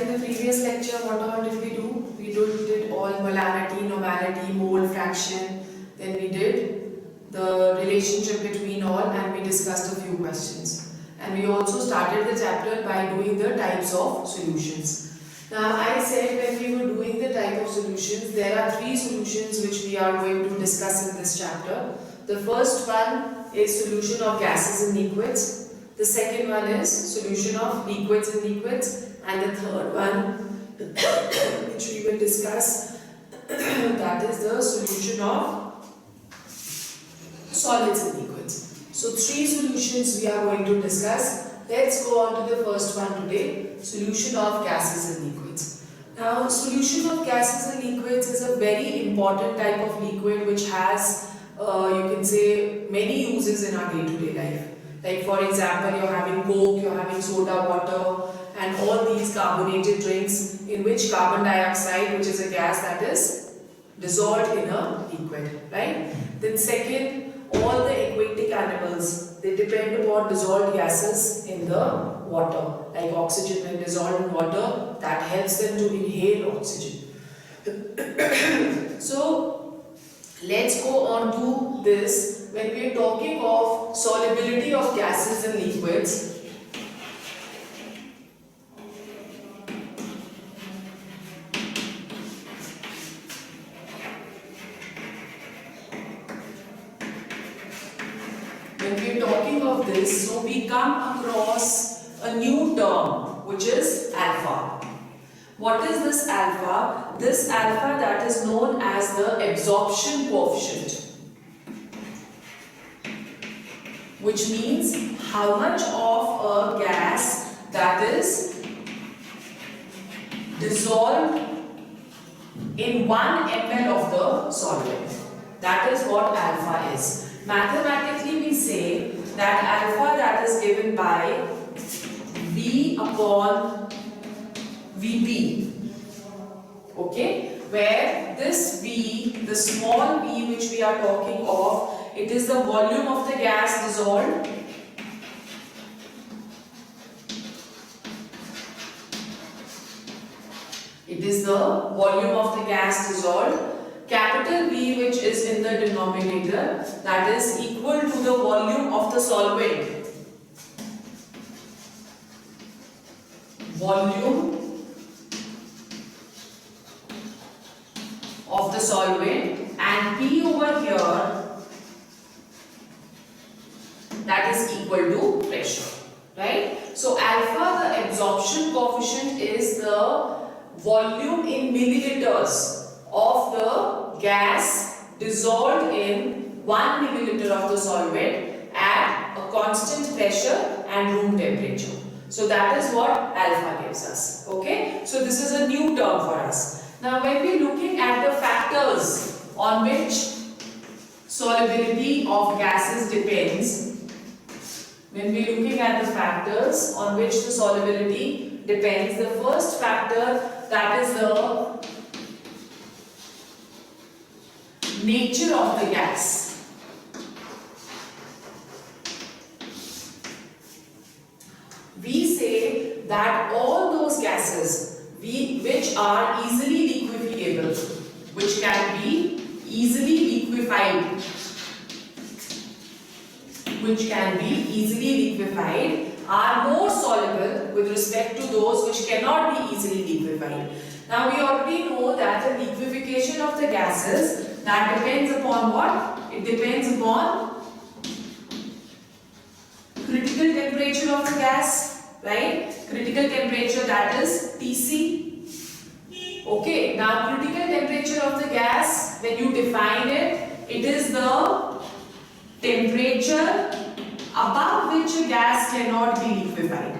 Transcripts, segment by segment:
in the previous lecture, what all did we do? We did all molarity, normality, mole fraction. Then we did the relationship between all, and we discussed a few questions. And we also started the chapter by doing the types of solutions. Now I said when we were doing the type of solutions, there are three solutions which we are going to discuss in this chapter. The first one is solution of gases and liquids. The second one is solution of liquids and liquids, and the third one which we will discuss that is the solution of solids and liquids. So three solutions we are going to discuss. Let's go on to the first one today, solution of gases and liquids. Now solution of gases and liquids is a very important type of liquid which has you can say many uses in our day-to-day life. Like for example, you're having Coke, you're having soda water, and all these carbonated drinks in which carbon dioxide, which is a gas that is dissolved in a liquid, right? Then second, all the aquatic animals, they depend upon dissolved gases in the water, like oxygen when dissolved in water, that helps them to inhale oxygen. So let's go on to this. When we are talking of solubility of gases and liquids, so we come across a new term which is alpha. What is this alpha? This alpha that is known as the absorption coefficient, which means how much of a gas that is dissolved in 1 ml of the solvent. That is what alpha is. Mathematically we say that alpha that is given by V upon Vp, okay, where this V, the small v which we are talking of, it is the volume of the gas dissolved Capital V, which is in the denominator, that is equal to the volume of the solvent. Volume of the solvent, and P over here, that is equal to pressure, right? So alpha, the absorption coefficient, is the volume in milliliters of the gas dissolved in 1 milliliter of the solvent at a constant pressure and room temperature. So that is what alpha gives us, okay? So this is a new term for us. Now when we are looking at the factors on which solubility of gases depends, when we are looking at the factors on which the solubility depends, the first factor, that is the nature of the gas. We say that all those gases which are easily liquefiable, which can be easily liquefied, are more soluble with respect to those which cannot be easily liquefied. Now we already know that the liquefaction of the gases, that depends upon what? It depends upon critical temperature of the gas, right? Critical temperature, that is Tc. Okay, now critical temperature of the gas, when you define it, it is the temperature above which a gas cannot be liquefied.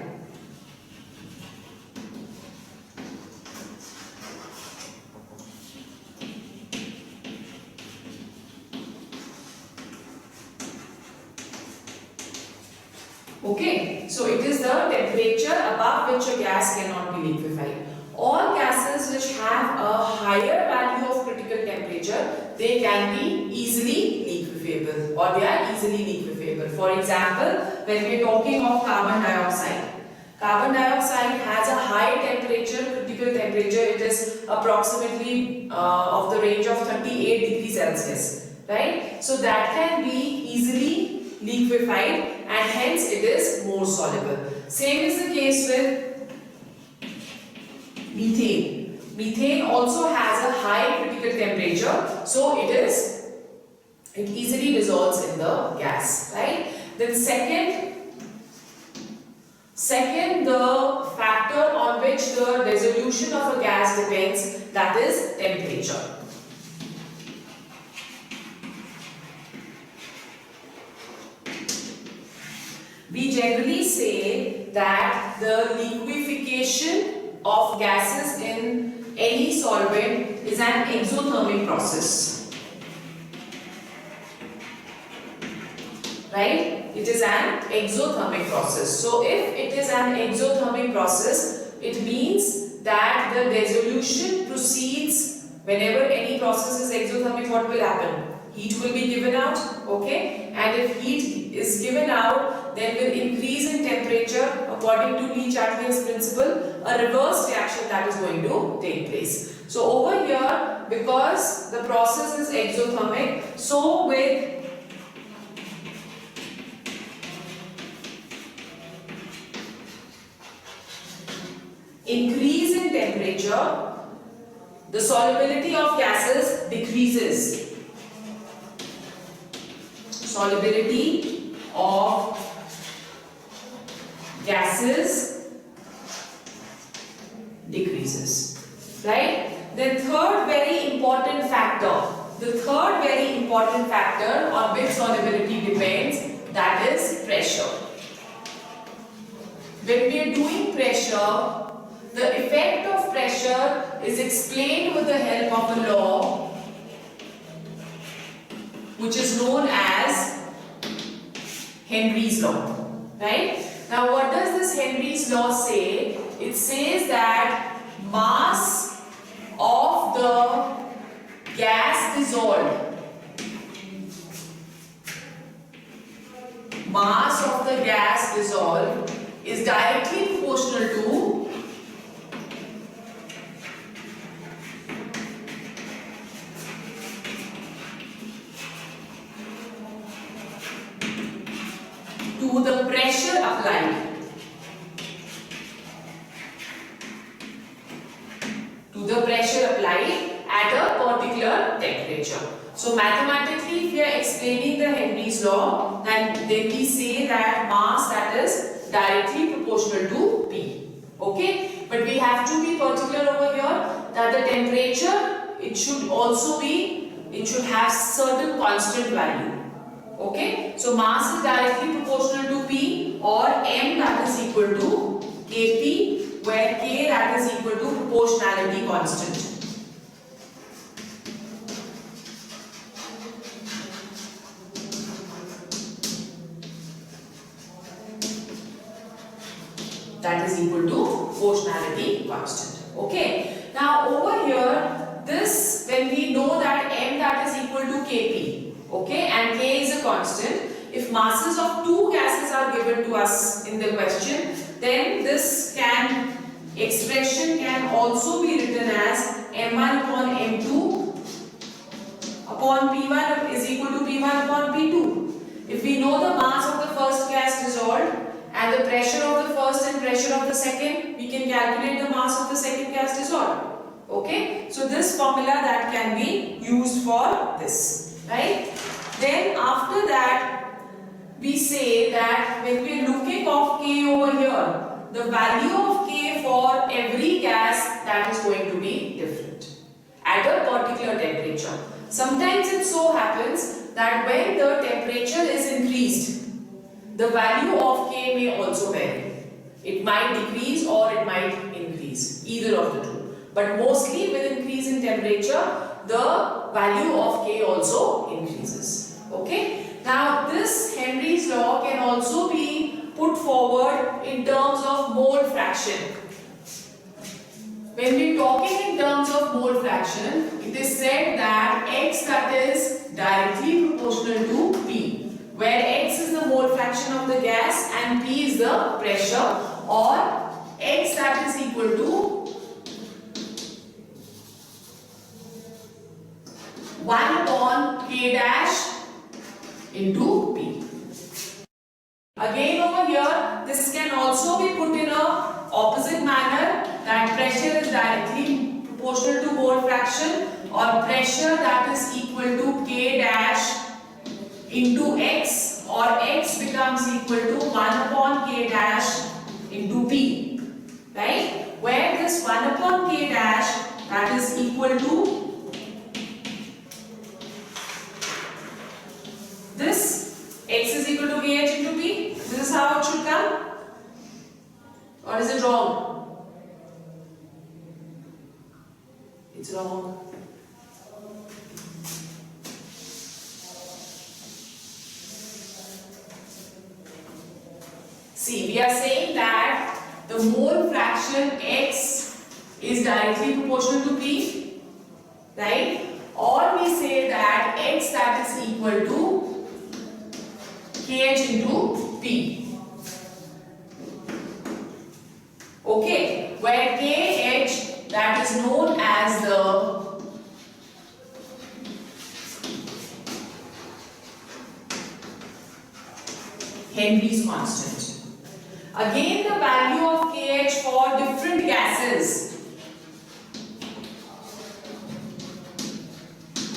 Okay, so it is the temperature above which a gas cannot be liquefied. All gases which have a higher value of critical temperature, they can be easily liquefiable, or they are easily liquefiable. For example, when we are talking of carbon dioxide has a high temperature critical temperature, it is approximately of the range of 38 degrees Celsius, right? So that can be easily liquefied and hence it is more soluble. Same is the case with methane. Methane also has a high critical temperature, so it easily dissolves in the gas, right? Then second, the factor on which the dissolution of a gas depends, that is temperature. We generally say that the liquefaction of gases in any solvent is an exothermic process. Right? It is an exothermic process. So if it is an exothermic process, it means that the dissolution proceeds whenever any process is exothermic. What will happen? Heat will be given out, okay? And if heat is given out, then with increase in temperature, according to Le-Chatelier's principle, a reverse reaction that is going to take place. So over here, because the process is exothermic, so with increase in temperature, the solubility of gases decreases. Solubility of gases decreases. Right? The third very important factor on which solubility depends, that is pressure. When we are doing pressure, the effect of pressure is explained with the help of a law which is known as Henry's law. Right? Now what does this Henry's law say? It says that mass of the gas dissolved, is directly proportional to the pressure applied. At a particular temperature. So mathematically, if we are explaining the Henry's law, then we say that mass that is directly proportional to P. Okay? But we have to be particular over here that the temperature, it should have certain constant value. Okay? So mass is directly proportional to P, or M that is equal to Kp, where K that is equal to proportionality constant. That is equal to proportionality constant. Okay. Now over here, this, when we know that M that is equal to Kp, okay, and K is a constant, if masses of two gases are given to us in the question, then this expression can also be written as M1 upon M2 upon P1 is equal to P1 upon P2. If we know the mass of the first gas dissolved and the pressure of the first and pressure of the second, we can calculate the mass of the second gas dissolved. Okay, so this formula that can be used for this, right? Then after that, we say that when we are looking of K over here, the value of K for every gas, that is going to be different at a particular temperature. Sometimes it so happens that when the temperature is increased, the value of K may also vary. It might decrease or it might increase, either of the two. But mostly with increase in temperature, the value of K also increases. Okay? Now this Henry's law can also be put forward in terms of mole fraction. When we are talking in terms of mole fraction, it is said that X that is directly proportional to P, where X is the mole fraction of the gas and P is the pressure, or X that is equal to 1 upon K dash into P. Again over here, this can also be put in a opposite manner, that pressure is directly proportional to mole fraction, or pressure that is equal to K dash into X, or X becomes equal to 1 upon K dash into P, right? Where this 1 upon K dash, that is equal to this, X is equal to KH into P. This is how it should come, or is it wrong? It's wrong. See, we are saying that the mole fraction X is directly proportional to P, right? Or we say that X that is equal to KH into P. Okay, where KH that is known as the Henry's constant. Again, the value of KH for different gases,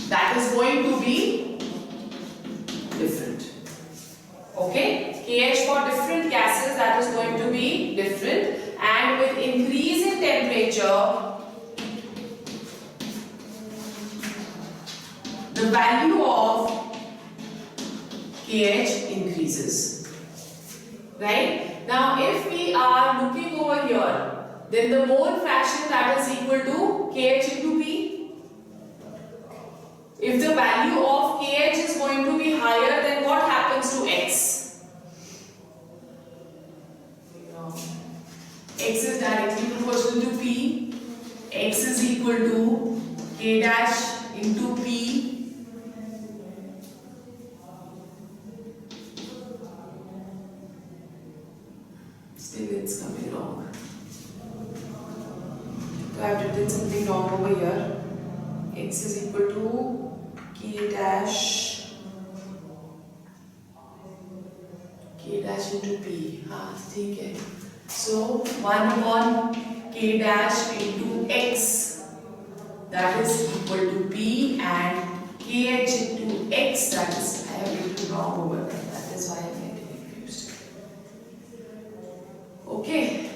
that is going to be different. Okay, KH for different gases, that is going to be different, and with increase in temperature, the value of KH increases. Right? Now, if we are looking over here, then the mole fraction that is equal to KH into P. If the value of KH is going to be higher, then what happens to X? X is directly proportional to P. X is equal to K dash into P. Still it's coming wrong. So I have written something wrong over here. X is equal to K dash into P. हाँ ठीक है. So 1 upon K dash into X, that is equal to P, and KH into X, that is, I have written wrong over there. That is why I am getting confused. Okay.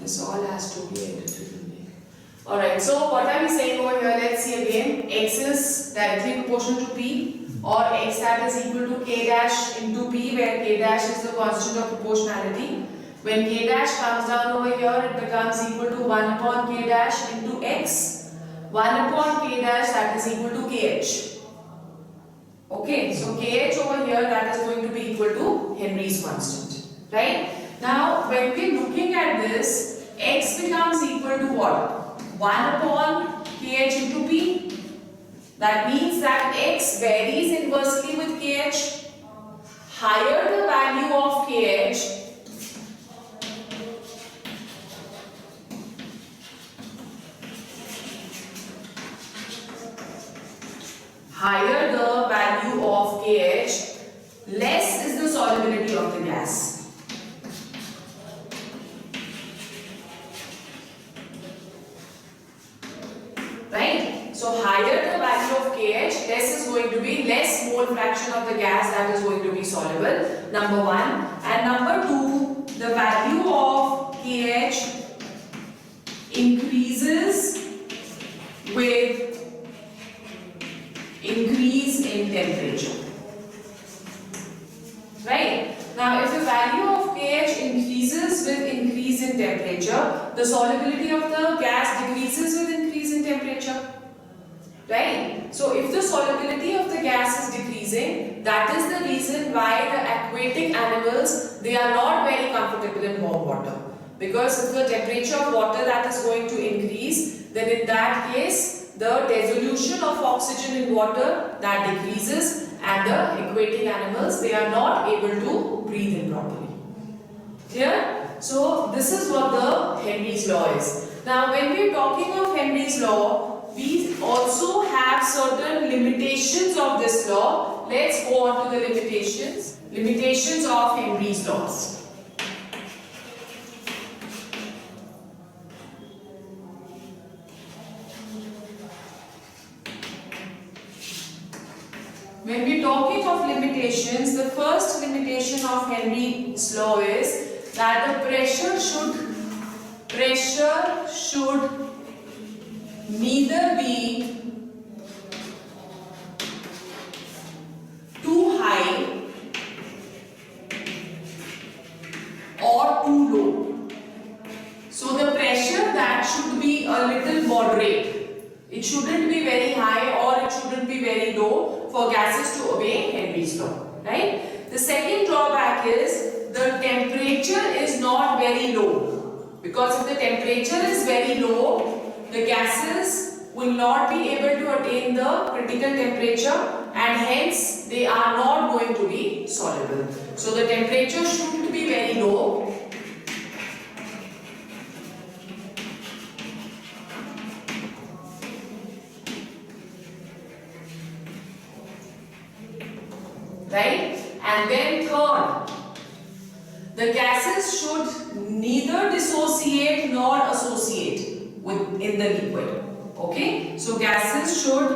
This all has to be edited. Alright, so what are we saying over here? Let's see again. X is directly proportional to P, or X that is equal to K dash into P, where K dash is the constant of proportionality. When K dash comes down over here, it becomes equal to 1 upon K dash into X. 1 upon K dash, that is equal to KH. Okay, so KH over here, that is going to be equal to Henry's constant. Right? Now, when we are looking at this, X becomes equal to what? 1 upon KH into P. That means that X varies inversely with KH. Higher the value of KH, higher the value of KH, less is the solubility of the gas. Right? So higher the value of KH, less is going to be less mole fraction of the gas that is going to be soluble. Number 1. And number 2, the value of KH increases with increase in temperature. Right? Now, if the value of KH increases with increase in temperature, the solubility of the gas decreases with increase in temperature. Right? So, if the solubility of the gas is decreasing, that is the reason why the aquatic animals, they are not very comfortable in warm water. Because if the temperature of water that is going to increase, then in that case, the dissolution of oxygen in water that decreases, and the aquatic animals, they are not able to breathe in properly. Clear? So this is what the Henry's law is. Now when we are talking of Henry's law, we also have certain limitations of this law. Let's go on to the limitations. Limitations of Henry's laws. When we're talking of limitations, the first limitation of Henry's law is that the pressure should neither be too high or too low. So the pressure that should be a little moderate. It shouldn't be very high or it shouldn't be very low for gases to obey Henry's law, right? The second drawback is the temperature is not very low, because if the temperature is very low, the gases will not be able to attain the critical temperature and hence they are not going to be soluble. So the temperature shouldn't be very low. Right? And then third, the gases should neither dissociate nor associate in the liquid. Okay? So gases should,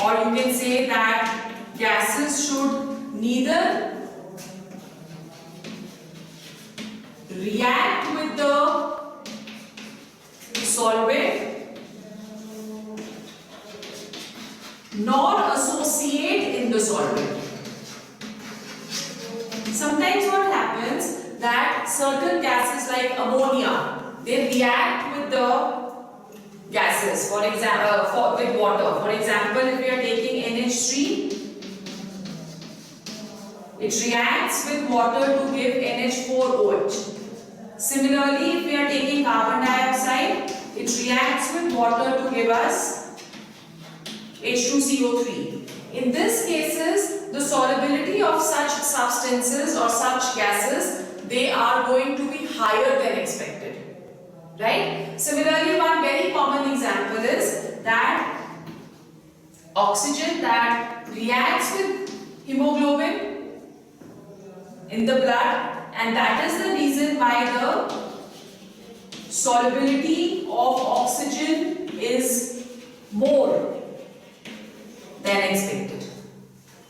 or you can say that gases should neither react with the solvent nor associate in the solvent. Sometimes what happens that certain gases like ammonia, they react with the gases, for example, with water. For example, if we are taking NH3, it reacts with water to give NH4OH. Similarly, if we are taking carbon dioxide, it reacts with water to give us H2CO3. In these cases, the solubility of such substances or such gases, they are going to be higher than expected. Right? Similarly, one very common example is that oxygen that reacts with hemoglobin in the blood, and that is the reason why the solubility of oxygen is more than expected.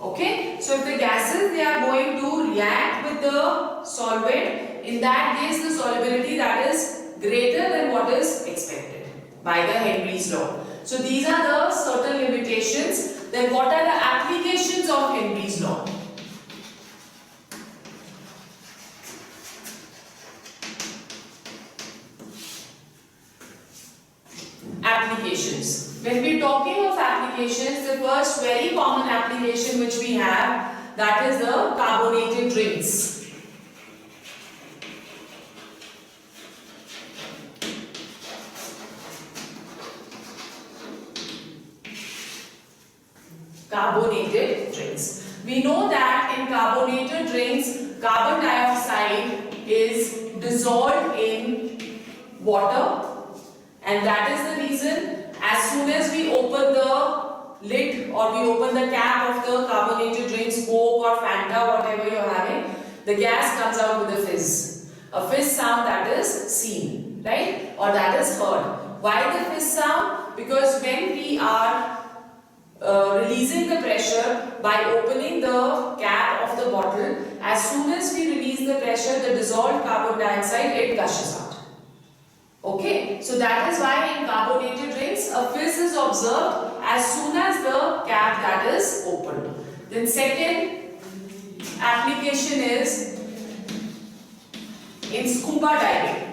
Okay, so if the gases they are going to react with the solvent, in that case the solubility that is greater than what is expected by the Henry's law. So these are the certain limitations. Then what are the applications of Henry's law? Applications. When we are talking of applications, the first very common application which we have, that is the carbonated drinks. Carbonated drinks. We know that in carbonated drinks, carbon dioxide is dissolved in water, and that is the reason as soon as we open the lid or we open the cap of the carbonated drinks, Coke or Fanta, whatever you are having, the gas comes out with a fizz. A fizz sound that is seen, right? Or that is heard. Why the fizz sound? Because when we are releasing the pressure by opening the cap of the bottle, as soon as we release the pressure, the dissolved carbon dioxide, it gushes out. Okay, so that is why in carbonated drinks a fizz is observed as soon as the cap that is opened. Then second application is in scuba diving.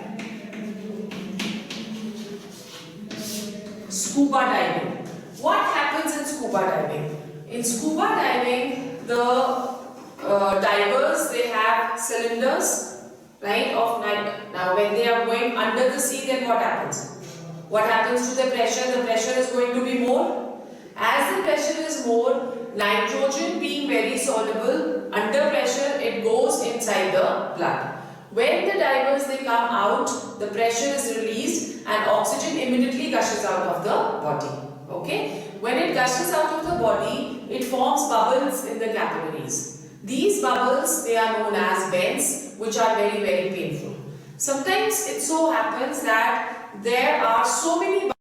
Scuba diving. What happens in scuba diving? In scuba diving, the divers, they have cylinders, right, of now when they are going under the sea, then what happens? What happens to the pressure? The pressure is going to be more. As the pressure is more, nitrogen being very soluble, under pressure it goes inside the blood. When the divers they come out, the pressure is released and oxygen immediately gushes out of the body. Okay? When it gushes out of the body, it forms bubbles in the capillaries. These bubbles, they are known as bends, which are very, very painful. Sometimes it so happens that there are so many bubbles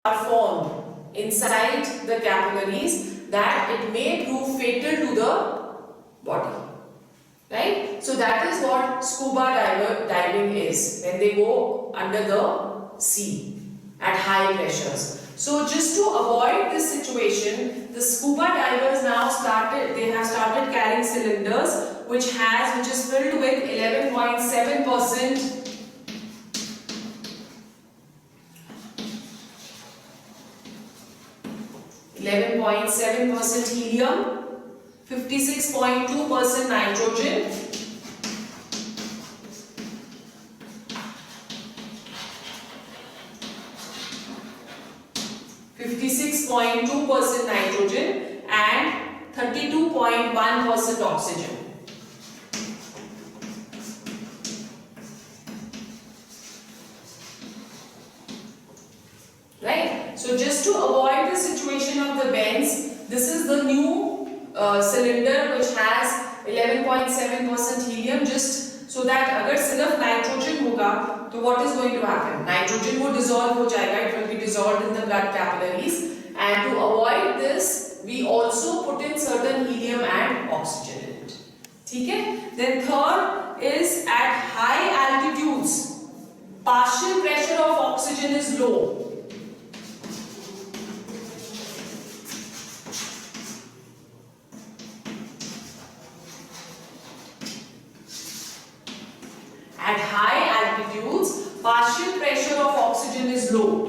are formed inside the capillaries that it may prove fatal to the body. Right? So that is what scuba diving is, when they go under the sea at high pressures. So just to avoid this situation, the scuba divers now have started carrying cylinders which is filled with 11.7% 11.7% helium, 56.2% nitrogen, 56.2% nitrogen and 32.1% oxygen. Right? So just to avoid the situation of the bends, this is the new cylinder which has 11.7% helium, just so that अगर सिर्फ nitrogen होगा तो what is going to happen? Nitrogen वो dissolve हो जाएगा, it will be dissolved in the blood capillaries, and to avoid this we also put in certain helium and oxygen in it. ठीक है? Then third is at high altitudes, partial pressure of oxygen is low. At high altitudes, partial pressure of oxygen is low.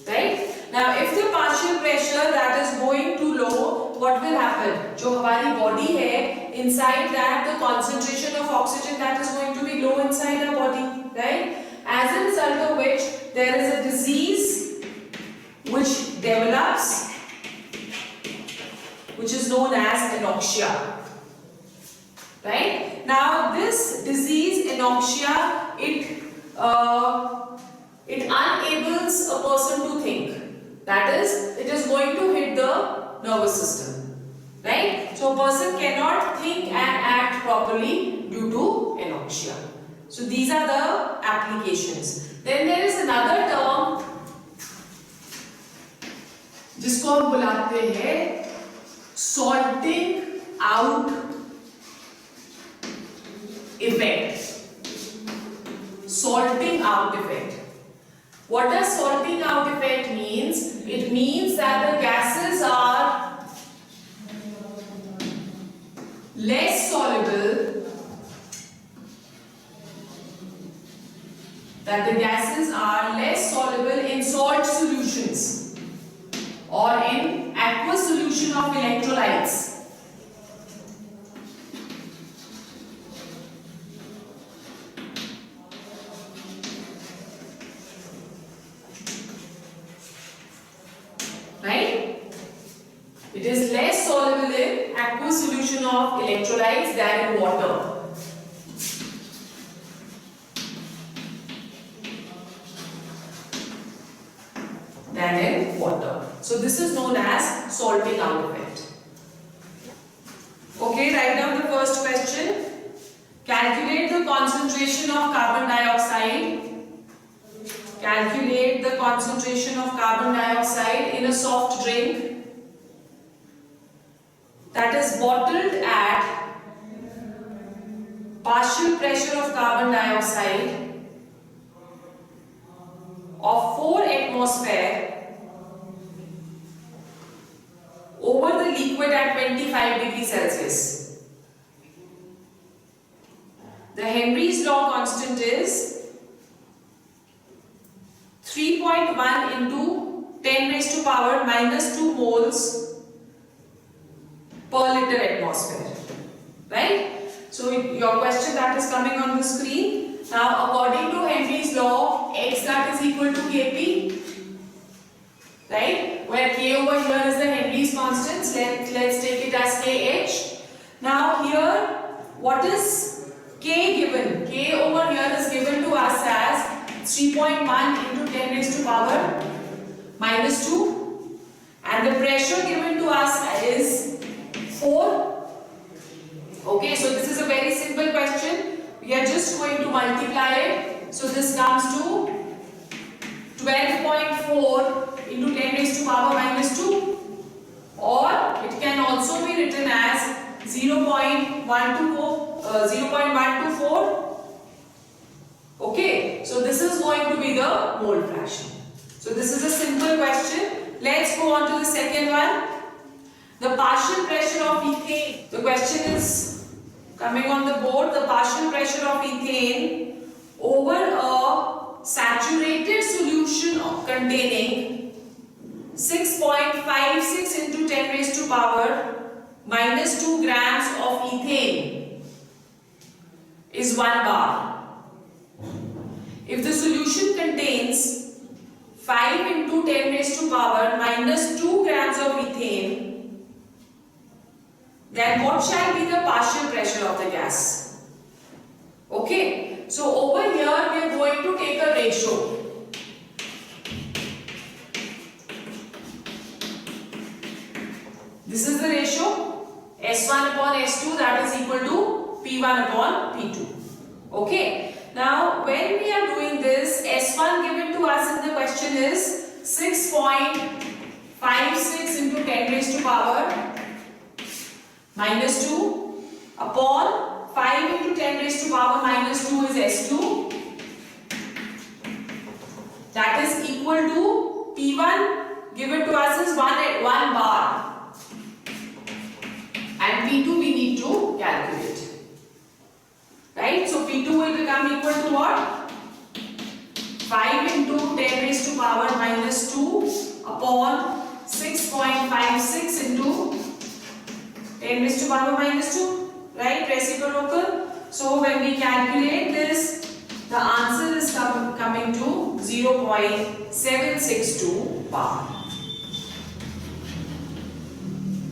Right? Now, if the partial pressure that is going too low, what will happen? जो हमारी body है, inside that the concentration of oxygen that is going to be low inside our body, right? As a result of which there is a disease which develops, which is known as anoxia. Right? Now this disease anoxia, it enables a person to think. That is, it is going to hit the nervous system. Right? So a person cannot think and act properly due to anoxia. So these are the applications. Then there is another term जिसको हम बुलाते हैं salting out effect. Salting out effect. What does salting out effect means? It means that the gases are less soluble. That the gases are less soluble in salt solutions or in aqueous solution of electrolytes. Right? It is less soluble in aqueous solution of electrolytes than in water. Than in water. So this is known as salting out effect. Okay, write down the first question. Calculate the concentration of carbon dioxide. Calculate the concentration of carbon dioxide in a soft drink that is bottled at partial pressure of carbon dioxide of 4 atmosphere over the liquid at 25 degrees Celsius. The Henry's law constant is 3.1 into 10 raised to power minus 2 moles per liter atmosphere. Right? So your question that is coming on the screen. Now according to Henry's law, X that is equal to Kp. right? Where K over here is the Henry's constants. Let's take it as KH. Now here, what is K given? K over here is given to us as 3.1 into 10 raised to power minus 2, and the pressure given to us is 4. Okay, so this is a very simple question. We are just going to multiply it. So this comes to 12.4 into 10 raised to power minus 2, or it can also be written as 0.124. Okay, so this is going to be the mole fraction. So this is a simple question. Let's go on to the second one. The partial pressure of ethane. The question is coming on the board. The partial pressure of ethane over a saturated solution containing 6.56 into 10 raised to power minus 2 grams of ethane is 1 bar. If the solution contains 5 into 10 raised to power minus 2 grams of ethane, then what shall be the partial pressure of the gas? Okay, so over here we are going to take a ratio. This is the ratio S1 upon S2, that is equal to P1 upon P2. Okay, now when we are doing this, S1 given to us in the question is 6.56 into 10 raised to power minus 2 upon 5 into 10 raised to power minus 2 is S2. That is equal to P1 given to us is 1 bar. And P2 we need to calculate. Right? So P2 will become equal to what? 5 into 10 raised to power minus 2 upon 6.56 into 10 raised to power minus 2. Right? Reciprocal. So when we calculate this, the answer is coming to 0.762 bar.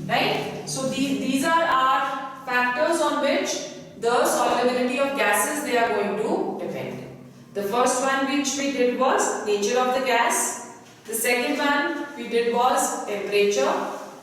Right? So these are our factors on which the solubility of gases they are going to depend. The first one which we did was nature of the gas. The second one we did was temperature.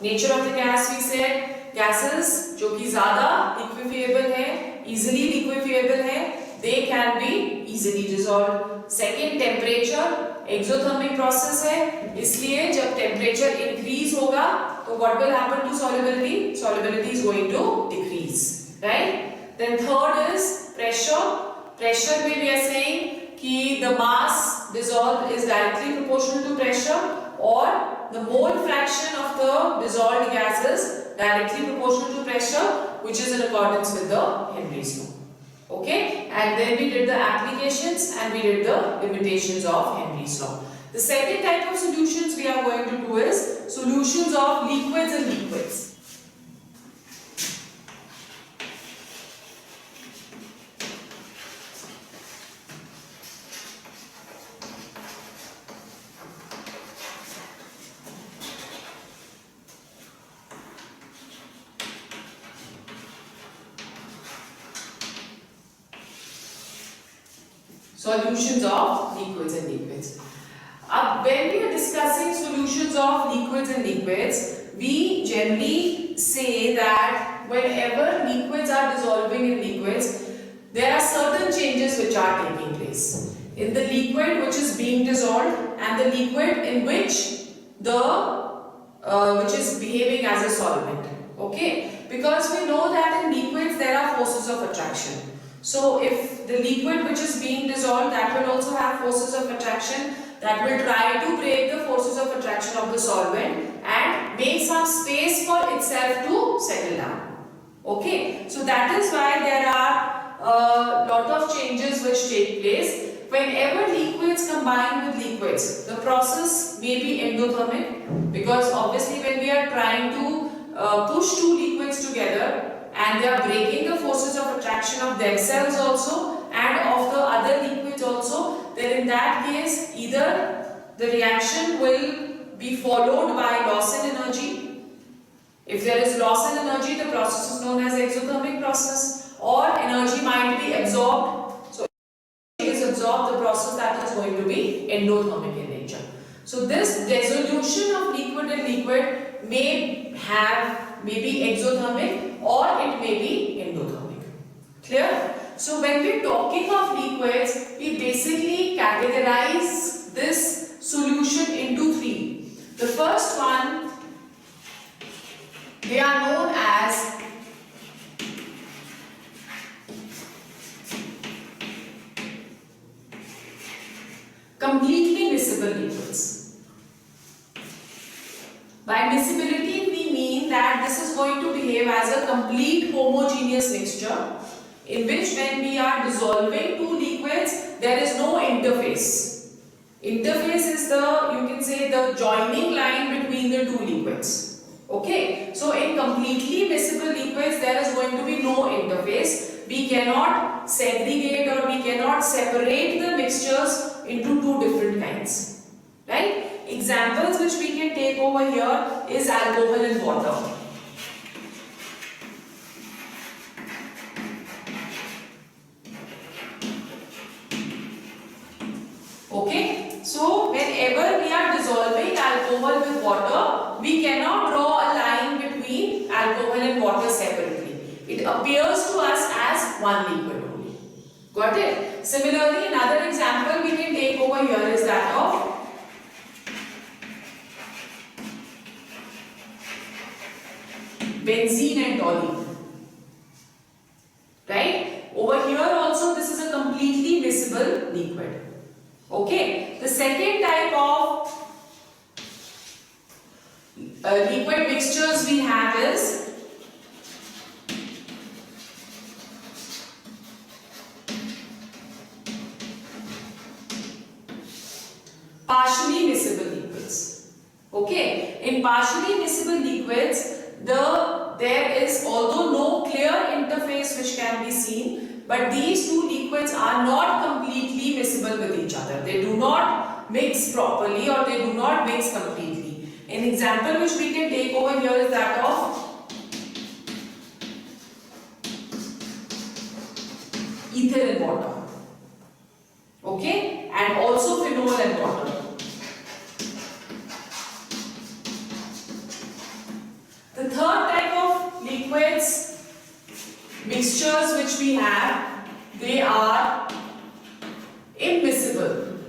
Nature of the gas we said gases जो कि ज़्यादा liquefiable है, easily liquefiable है, they can be easily dissolved. Second temperature, exothermic process है, इसलिए जब temperature increase होगा तो what will happen to solubility? Solubility is going to decrease, right? Then third is pressure. Pressure में we are saying कि the mass dissolved is directly proportional to pressure, or the mole fraction of the dissolved gas is directly proportional to pressure, which is in accordance with the Henry's law. Okay, and then we did the applications and we did the limitations of Henry's law. The second type of solutions we are going to do is solutions of liquids and liquids. Solutions of liquids and liquids. When we are discussing solutions of liquids and liquids, we generally say that whenever liquids are dissolving in liquids, there are certain changes which are taking place in the liquid which is being dissolved and the liquid in which which is behaving as a solvent. Okay, because we know that in liquids there are forces of attraction. So if the liquid which is being dissolved, that will also have forces of attraction that will try to break the forces of attraction of the solvent and make some space for itself to settle down. Okay, so that is why there are a lot of changes which take place. Whenever liquids combine with liquids, the process may be endothermic, because obviously when we are trying to push two liquids together, and they are breaking the forces of attraction of themselves also and of the other liquids also, then in that case either the reaction will be followed by loss in energy. If there is loss in energy, the process is known as exothermic process, or energy might be absorbed. So if energy is absorbed, the process that is going to be endothermic in nature. So this dissolution of liquid in liquid may be exothermic or it may be endothermic. Clear? So when we are talking of liquids, we basically categorize this solution into three. The first one, they are known as completely miscible liquids. By miscibility, we mean that this is going to behave as a complete homogeneous mixture in which when we are dissolving two liquids, there is no interface. Interface is you can say the joining line between the two liquids. Okay, so in completely miscible liquids, there is going to be no interface. We cannot segregate or we cannot separate the mixtures into two different kinds. Right? Examples which we can take over here is alcohol and water. Okay, so whenever we are dissolving alcohol with water, we cannot draw a line between alcohol and water separately. It appears to us as one liquid only. Got it? Similarly, another example we can take over here is that of benzene and toluene. Right? Over here also this is a completely miscible liquid. Okay, the second type of liquid mixtures we have is partially miscible liquids. Okay, in partially miscible liquids, there is, although no clear interface which can be seen, but these two liquids are not completely miscible with each other. They do not mix properly or they do not mix completely. An example which we can take over here is that of ether and water. Okay, and also phenol and water. The third type of liquids, mixtures which we have, they are immiscible.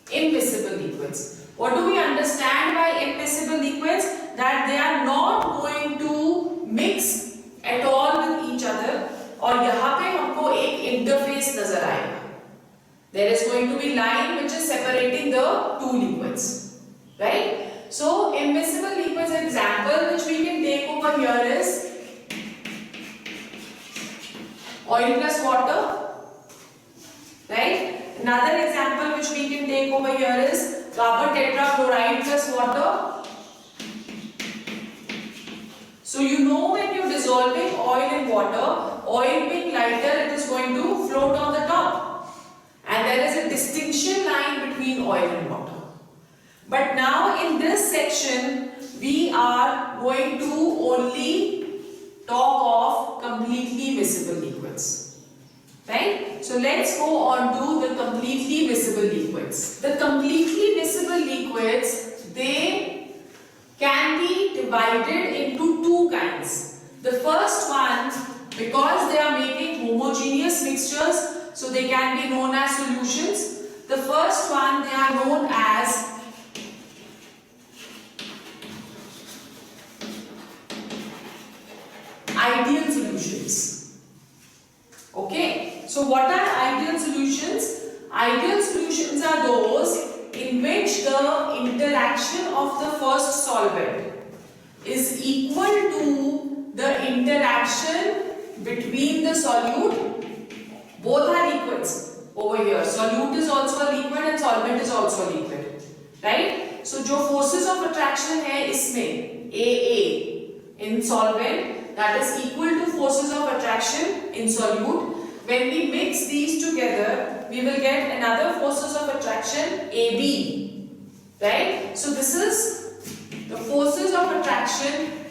Immiscible liquids. What do we understand by immiscible liquids? That they are not going to mix at all with each other और यहाँ पे हमको एक interface नजर आएगा. There is going to be line which is separating the two liquids, right? So immiscible liquids example which we can take over here is oil plus water, right? Another example which we can take over here is carbon tetrachloride plus water. So you know when you're dissolving oil in water, oil being lighter, it is going to float on the top. And there is a distinction line between oil and water. But now in this section, we are going to only talk of completely miscible liquids. Right? So let's go on to the completely miscible liquids. The completely miscible liquids, they can be divided into two kinds. The first one, because they are making homogeneous mixtures, so they can be known as solutions. The first one, they are known as ideal solutions. Okay, so what are ideal solutions? Ideal solutions are those in which the interaction of the first solvent is equal to the interaction between the solute. Both are liquids over here. Solute is also a liquid and solvent is also a liquid, right? So जो forces of attraction है इसमें AA in solvent, that is equal to forces of attraction in solute. when we mix these together, we will get another forces of attraction AB, right? So this is the forces of attraction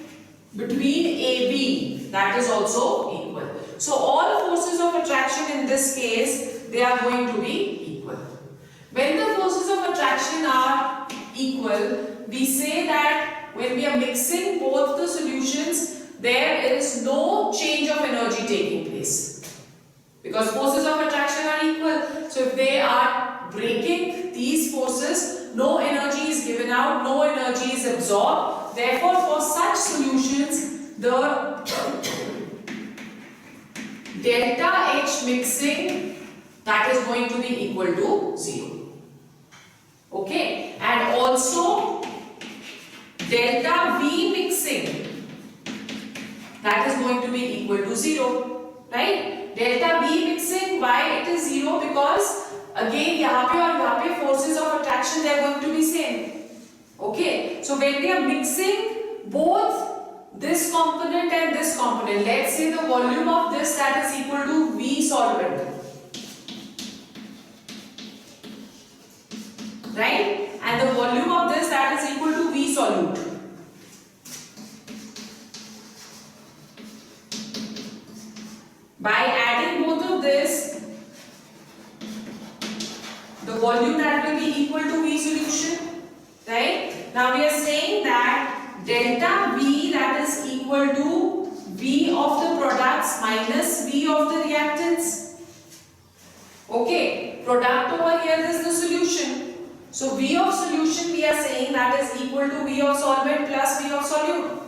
between AB, that is also equal. So all forces of attraction in this case, they are going to be equal. When the forces of attraction are equal, we say that when we are mixing both the solutions, there is no change of energy taking place. Because forces of attraction are equal. So if they are breaking these forces, no energy is given out, no energy is absorbed. Therefore, for such solutions, the delta H mixing, that is going to be equal to 0. Okay, and also delta V mixing, that is going to be equal to 0, right? Delta V mixing, why it is 0? Because again यहाँ पे और यहाँ पे forces of attraction they are going to be same. Okay, so when we are mixing both this component and this component, let's say the volume of this that is equal to V solvent, right? And the volume of this that is equal to V solute. By adding both of this, the volume that will be equal to V solution, right? Now we are saying that delta V that is equal to V of the products minus V of the reactants. Okay, product over here is the solution. So V of solution we are saying that is equal to V of solvent plus V of solute.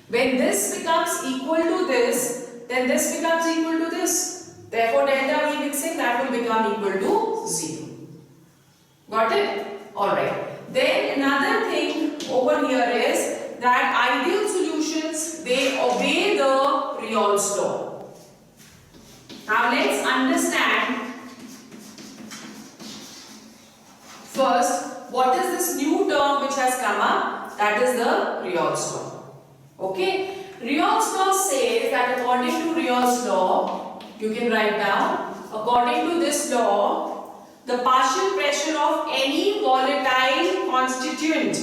When this becomes equal to this, then this becomes equal to this. Therefore, delta V mixing that will become equal to 0. Got it? Alright. Then another thing over here is that ideal solutions, they obey the Reol's law. Now let's understand first what is this new term which has come up, that is the Reol's law. Okay? Reol's law says that according to Reol's law, you can write down, according to this law, the partial pressure of any volatile constituent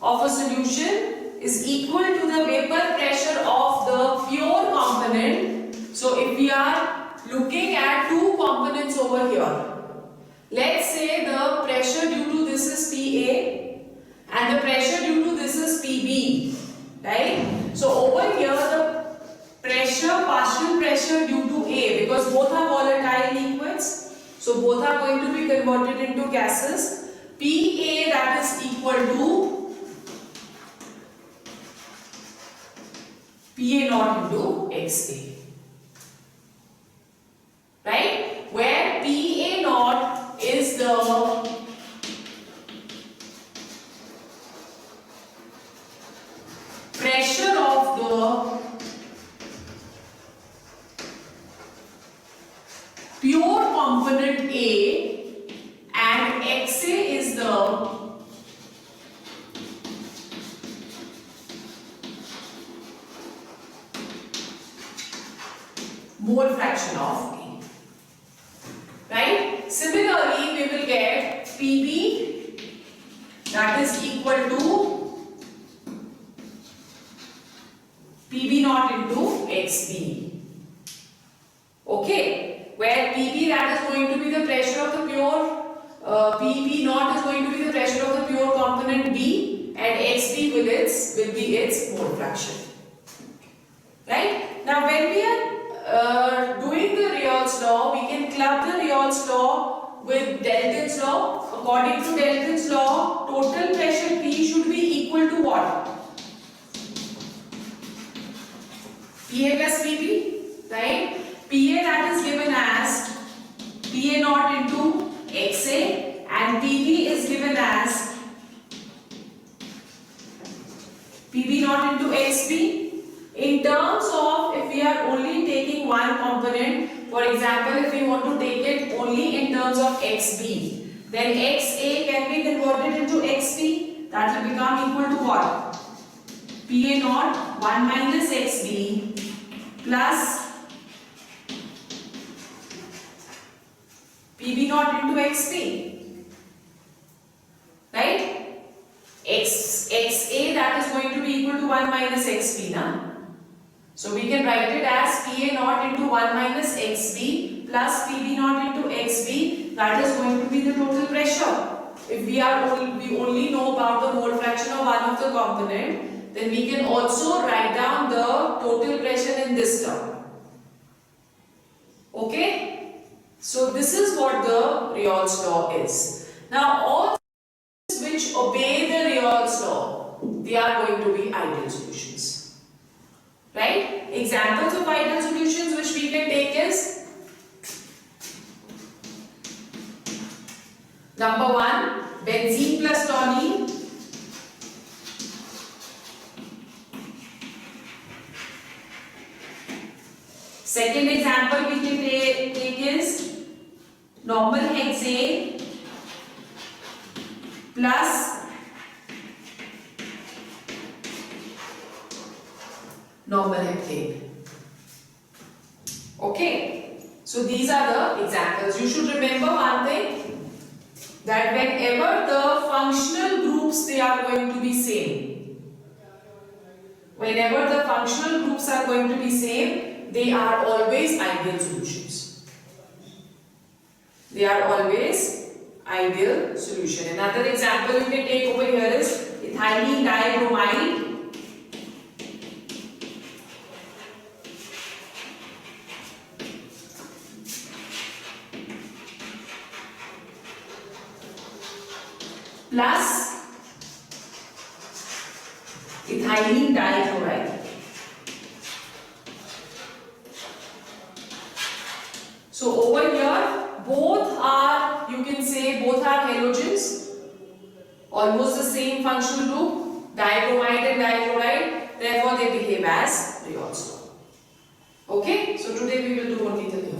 of a solution is equal to the vapor pressure of the pure component. So if we are looking at two components over here, let's say the pressure due to this is PA and the pressure due to this is PB, right? So over here the pressure, partial pressure due to A, because both are volatile liquids, so both are going to be converted into gases. PA that is equal to PA naught into XA, right? Where PA naught is the pressure of the pure component A and XA is the mole fraction of A, right? Similarly, we will get PB that is equal to PB naught into XB. Okay, where PB that is going to be the pressure of the pure, PB naught is going to be the pressure of the pure component B, and XB will be its mole fraction. Right? Now, when we are doing the Reol's law, we can club the Reol's law with Dalton's law. According to Dalton's law, total pressure P should be equal to what? PA plus PB, right? PA that is given as PA naught into XA and PB is given as PB naught into XB. In terms of if we are only taking one component, for example, if we want to take it only in terms of XB, then XA can be converted into XB. That will become equal to what? PA naught 1 minus XB plus Pb naught into xp, right? Xa that is going to be equal to 1 minus xp, na? So we can write it as Pa naught into 1 minus xb plus Pb naught into xb. That is going to be the total pressure. If we only know about the mole fraction of one of the component, then we can also write down the total pressure in this term. Okay? So this is what the Reol's law is. Now all which obey the Reol's law, they are going to be ideal solutions. Right? Examples of ideal solutions which we can take is number 1, benzene plus toluene. Second example we can take is normal hexane plus normal heptane. Okay, so these are the examples. You should remember one thing, that whenever the functional groups they are going to be same, whenever the functional groups are going to be same, they are always ideal solutions. They are always ideal solution. Another example you can take over here is ethylene dibromide plus ethylene dichloride. So over here, both are, you can say, both are halogens, almost the same functional group, dibromide and dichloride. Therefore, they behave as Reol's law. Okay, so today we will do only the